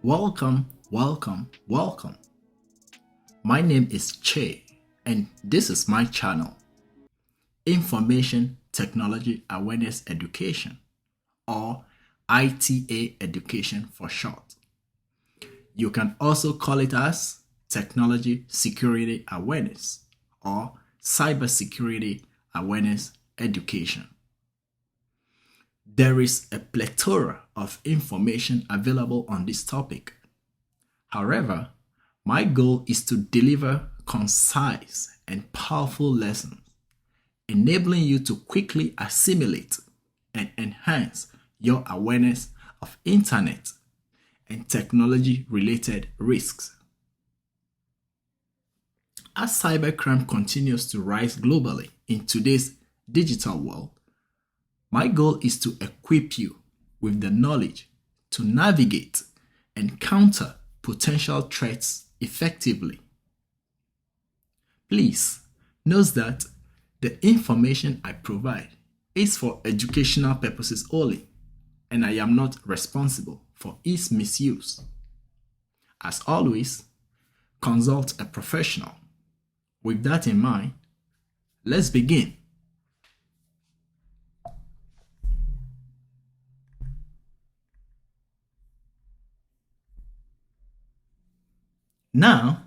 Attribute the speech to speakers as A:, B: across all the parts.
A: Welcome, welcome, welcome. My name is Che, and this is my channel, Information Technology Awareness Education, or ITA Education for short. You can also call it as Technology Security Awareness or Cybersecurity Awareness Education. There is a plethora of information available on this topic. However, my goal is to deliver concise and powerful lessons, enabling you to quickly assimilate and enhance your awareness of internet and technology-related risks. As cybercrime continues to rise globally in today's digital world, my goal is to equip you with the knowledge to navigate and counter potential threats effectively. Please note that the information I provide is for educational purposes only, and I am not responsible for its misuse. As always, consult a professional. With that in mind, let's begin. Now,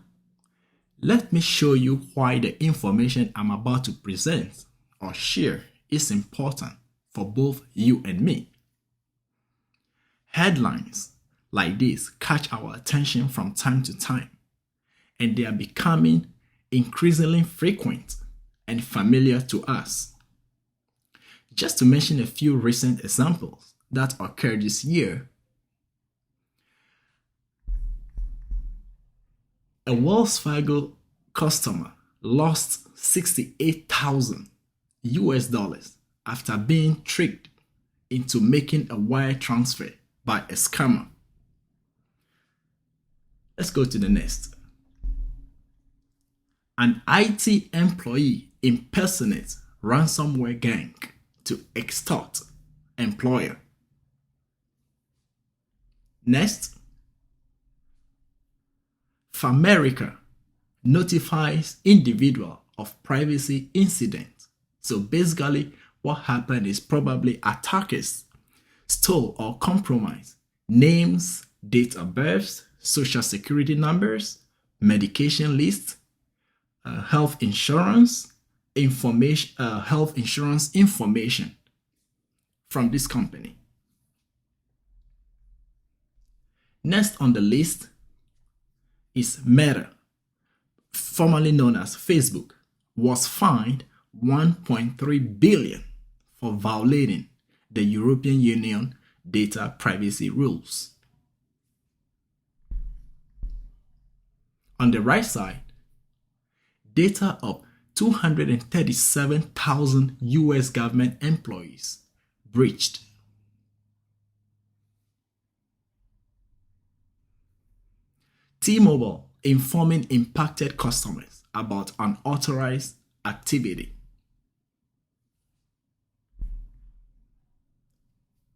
A: let me show you why the information I'm about to present or share is important for both you and me. Headlines like this catch our attention from time to time, and they are becoming increasingly frequent and familiar to us. Just to mention a few recent examples that occurred this year, a Wells Fargo customer lost 68,000 US dollars after being tricked into making a wire transfer by a scammer. Let's go to the next. An IT employee impersonates ransomware gang to extort employer. Next, Famerica notifies individual of privacy incident. So basically, what happened is probably attackers stole or compromised names, date of births, social security numbers, medication lists, health insurance information from this company. Next on the list is Meta, formerly known as Facebook, was fined 1.3 billion for violating the European Union data privacy rules. On the right side, data of 237,000 US government employees breached. T-Mobile informing impacted customers about unauthorized activity.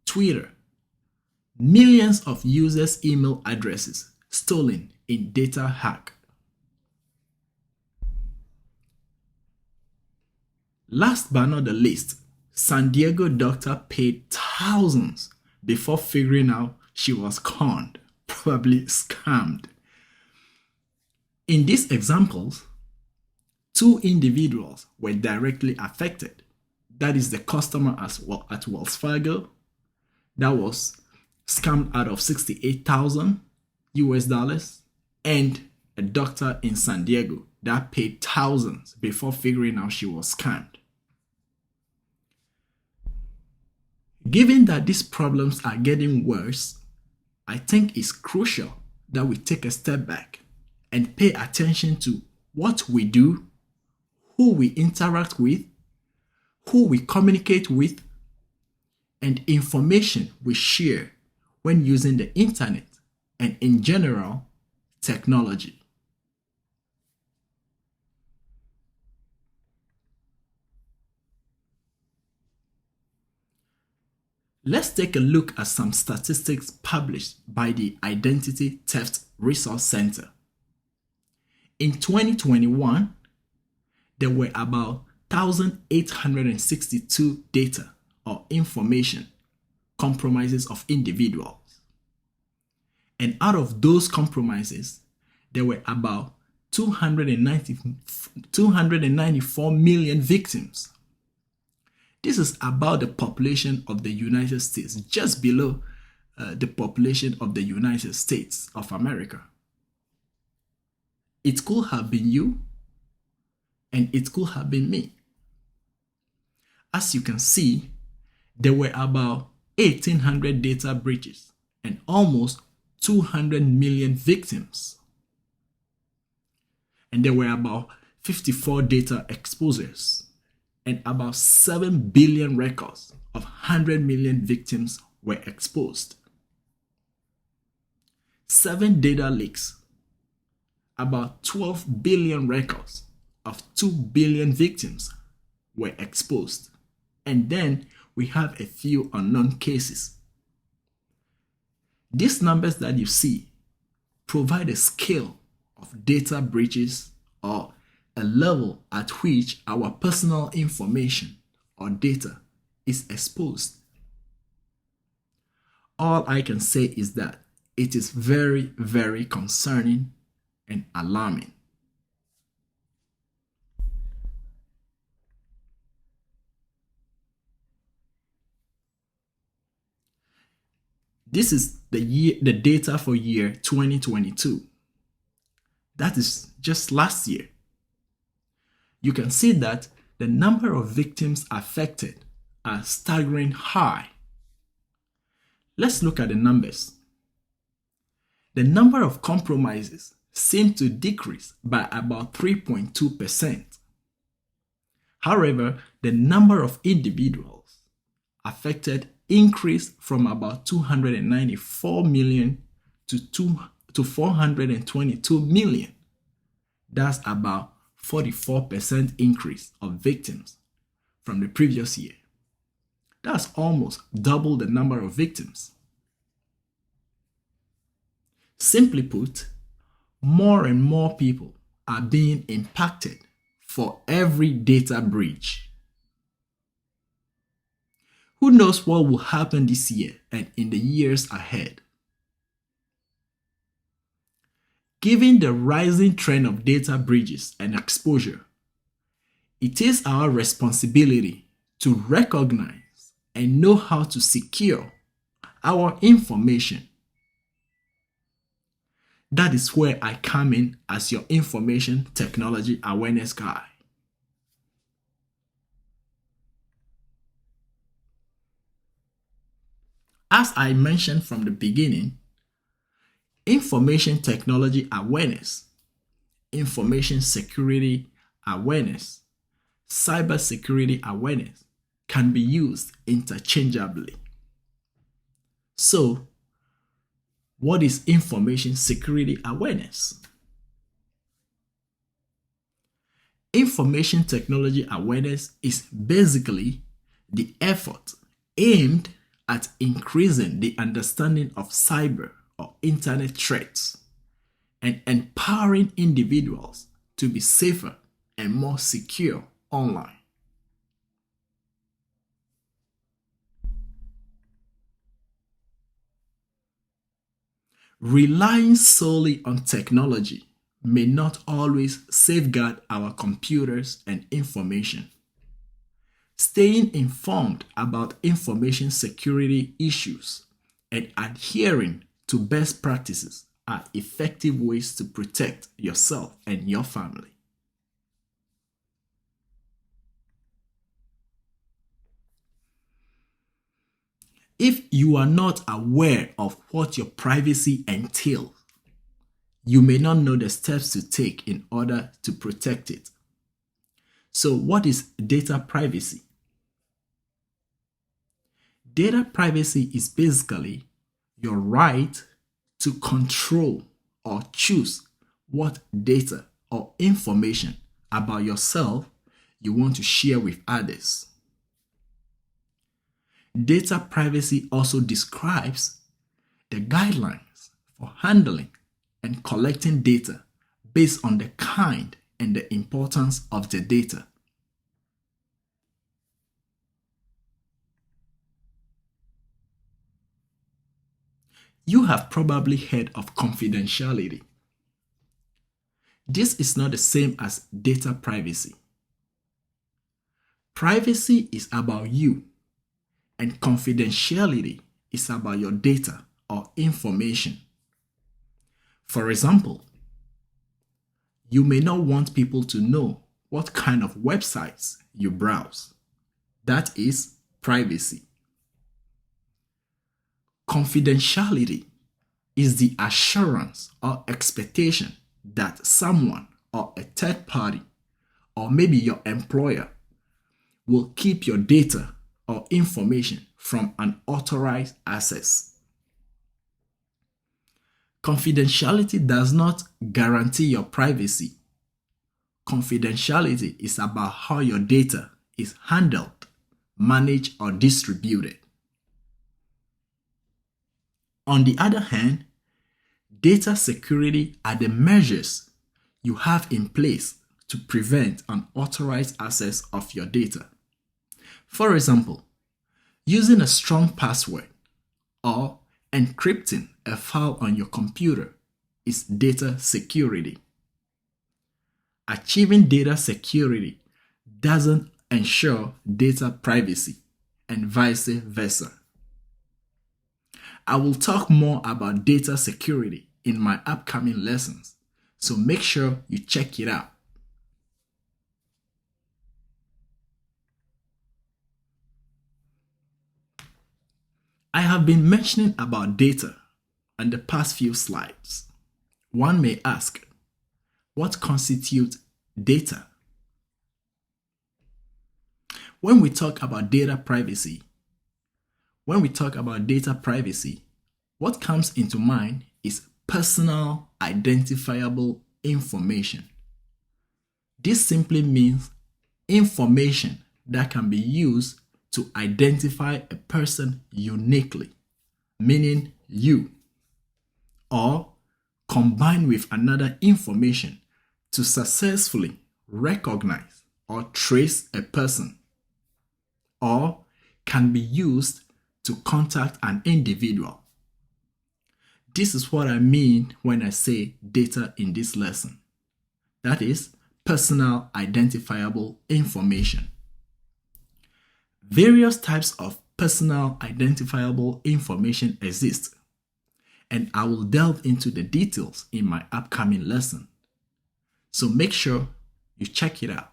A: Twitter, millions of users' email addresses stolen in data hack. Last but not the least, San Diego doctor paid thousands before figuring out she was conned, probably scammed. In these examples, two individuals were directly affected. That is the customer at Wells Fargo that was scammed out of 68,000 US dollars, and a doctor in San Diego that paid thousands before figuring out she was scammed. Given that these problems are getting worse, I think it's crucial that we take a step back and pay attention to what we do, who we interact with, who we communicate with, and information we share when using the internet and, in general, technology. Let's take a look at some statistics published by the Identity Theft Resource Center. In 2021, there were about 1,862 data or information compromises of individuals. And out of those compromises, there were about 294 million victims. This is about the population of the United States, just below the population of the United States of America. It could have been you, and it could have been me. As you can see, there were about 1,800 data breaches and almost 200 million victims. And there were about 54 data exposures and about 7 billion records of 100 million victims were exposed. 7 data leaks, about 12 billion records of 2 billion victims were exposed. And then we have a few unknown cases. These numbers that you see provide a scale of data breaches or a level at which our personal information or data is exposed. All I can say is that it is very, very concerning and alarming. This is the data for year 2022. That is just last year. You can see that the number of victims affected are staggering high. Let's look at the numbers. The number of compromises seem to decrease by about 3.2%. However, the number of individuals affected increased from about 294 million to 422 million. That's about 44% increase of victims from the previous year. That's almost double the number of victims. Simply put, more and more people are being impacted for every data breach. Who knows what will happen this year and in the years ahead? Given the rising trend of data breaches and exposure, it is our responsibility to recognize and know how to secure our information. That is where I come in as your information technology awareness guy. As I mentioned from the beginning, information technology awareness, information security awareness, cybersecurity awareness can be used interchangeably. So, what is information security awareness? Information technology awareness is basically the effort aimed at increasing the understanding of cyber or internet threats and empowering individuals to be safer and more secure online. Relying solely on technology may not always safeguard our computers and information. Staying informed about information security issues and adhering to best practices are effective ways to protect yourself and your family. If you are not aware of what your privacy entails, you may not know the steps to take in order to protect it. So, what is data privacy? Data privacy is basically your right to control or choose what data or information about yourself you want to share with others. Data privacy also describes the guidelines for handling and collecting data based on the kind and the importance of the data. You have probably heard of confidentiality. This is not the same as data privacy. Privacy is about you, and confidentiality is about your data or information. For example, you may not want people to know what kind of websites you browse. That is privacy. Confidentiality is the assurance or expectation that someone or a third party, or maybe your employer, will keep your data or information from unauthorized access. Confidentiality does not guarantee your privacy. Confidentiality is about how your data is handled, managed, or distributed. On the other hand, data security are the measures you have in place to prevent unauthorized access of your data. For example, using a strong password or encrypting a file on your computer is data security. Achieving data security doesn't ensure data privacy, and vice versa. I will talk more about data security in my upcoming lessons, so make sure you check it out. I have been mentioning about data on the past few slides. One may ask, what constitutes data? When we talk about data privacy, what comes into mind is personal identifiable information. This simply means information that can be used to identify a person uniquely, meaning you, or combined with another information to successfully recognize or trace a person, or can be used to contact an individual. This is what I mean when I say data in this lesson. That is personal identifiable information. Various types of personal identifiable information exist, and I will delve into the details in my upcoming lesson. So make sure you check it out.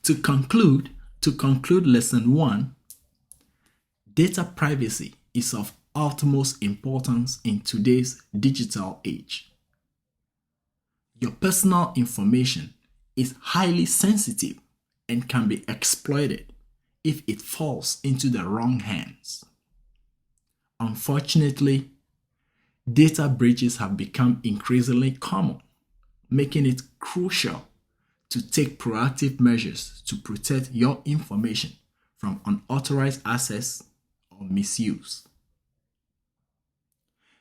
A: To conclude lesson 1, data privacy is of utmost importance in today's digital age. Your personal information is highly sensitive and can be exploited if it falls into the wrong hands. Unfortunately, data breaches have become increasingly common, making it crucial to take proactive measures to protect your information from unauthorized access or misuse.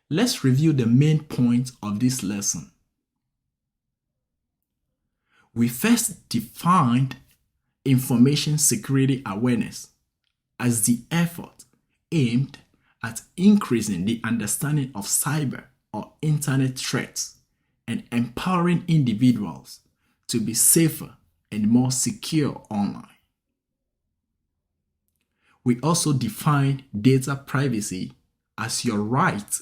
A: Let's review the main points of this lesson. We first defined information security awareness as the effort aimed at increasing the understanding of cyber or internet threats and empowering individuals to be safer and more secure online. We also define data privacy as your right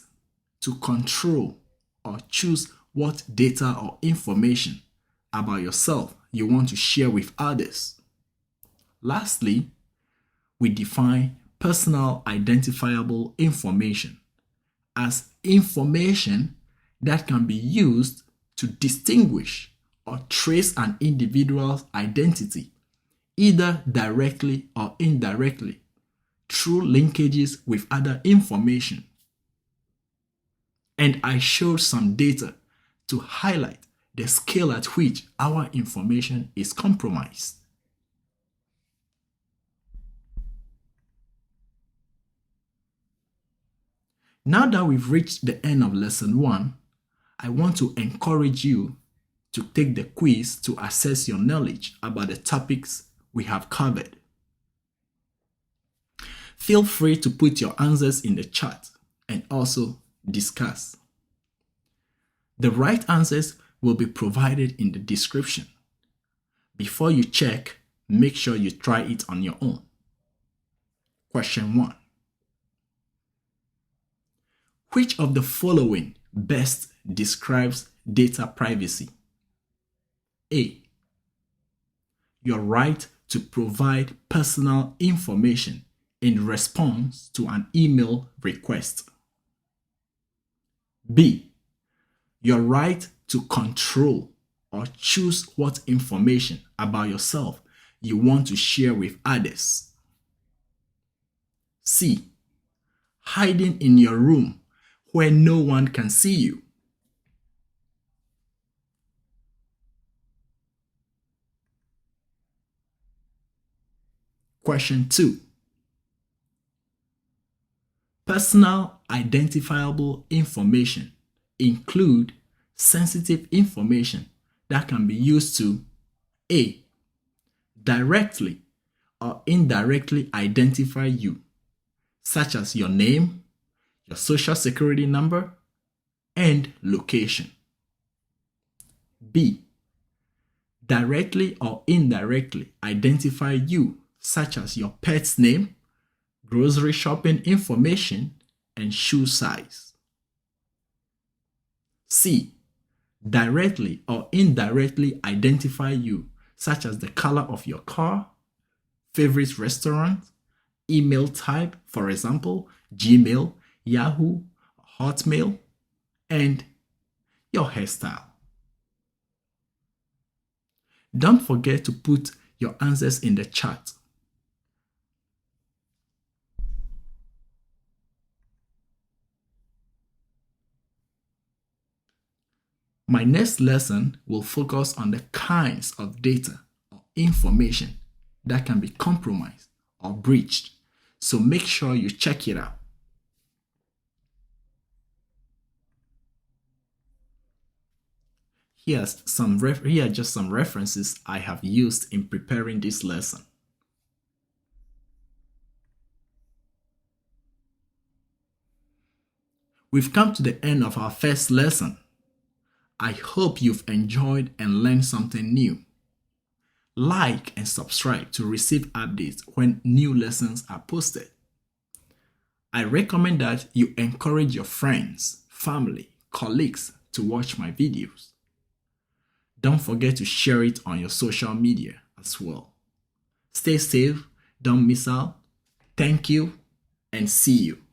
A: to control or choose what data or information about yourself you want to share with others. Lastly, we define personal identifiable information as information that can be used to distinguish or trace an individual's identity, either directly or indirectly, through linkages with other information. And I showed some data to highlight the scale at which our information is compromised. Now that we've reached the end of lesson 1, I want to encourage you to take the quiz to assess your knowledge about the topics we have covered. Feel free to put your answers in the chat and also discuss. The right answers will be provided in the description. Before you check, make sure you try it on your own. Question 1. Which of the following best describes data privacy? A. Your right to provide personal information in response to an email request. B. Your right to control or choose what information about yourself you want to share with others. C. Hiding in your room where no one can see you. Question 2. Personal identifiable information include sensitive information that can be used to A. Directly or indirectly identify you, such as your name, your social security number, and location. B. Directly or indirectly identify you, such as your pet's name, grocery shopping information, and shoe size. C. Directly or indirectly identify you, such as the color of your car, favorite restaurant, email type, for example, Gmail, Yahoo, Hotmail, and your hairstyle. Don't forget to put your answers in the chat. My next lesson will focus on the kinds of data or information that can be compromised or breached, so make sure you check it out. Here are just some references I have used in preparing this lesson. We've come to the end of our first lesson. I hope you've enjoyed and learned something new. Like and subscribe to receive updates when new lessons are posted. I recommend that you encourage your friends, family, colleagues to watch my videos. Don't forget to share it on your social media as well. Stay safe, don't miss out. Thank you, and see you.